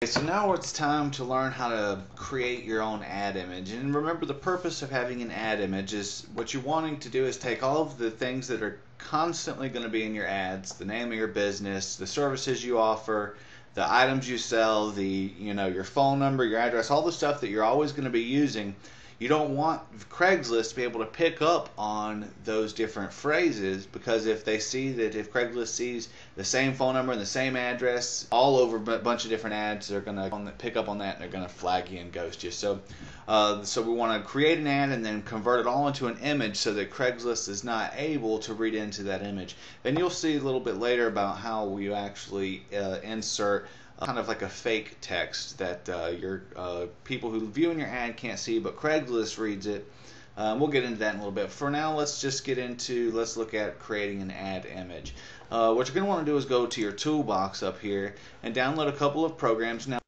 So now it's time to learn how to create your own ad image. And remember, the purpose of having an ad image is what you're wanting to do is take all of the things that are constantly going to be in your ads, the name of your business, the services you offer, the items you sell, your phone number, your address, all the stuff that you're always going to be using. You don't want Craigslist to be able to pick up on those different phrases, because if Craigslist sees the same phone number and the same address all over a bunch of different ads, they're going to pick up on that and they're going to flag you and ghost you. So we want to create an ad and then convert it all into an image so that Craigslist is not able to read into that image. And you'll see a little bit later about how we actually insert kind of like a fake text that your people who view in your ad can't see, but Craigslist reads it. We'll get into that in a little bit. For now, let's look at creating an ad image. What you're going to want to do is go to your toolbox up here and download a couple of programs. Now,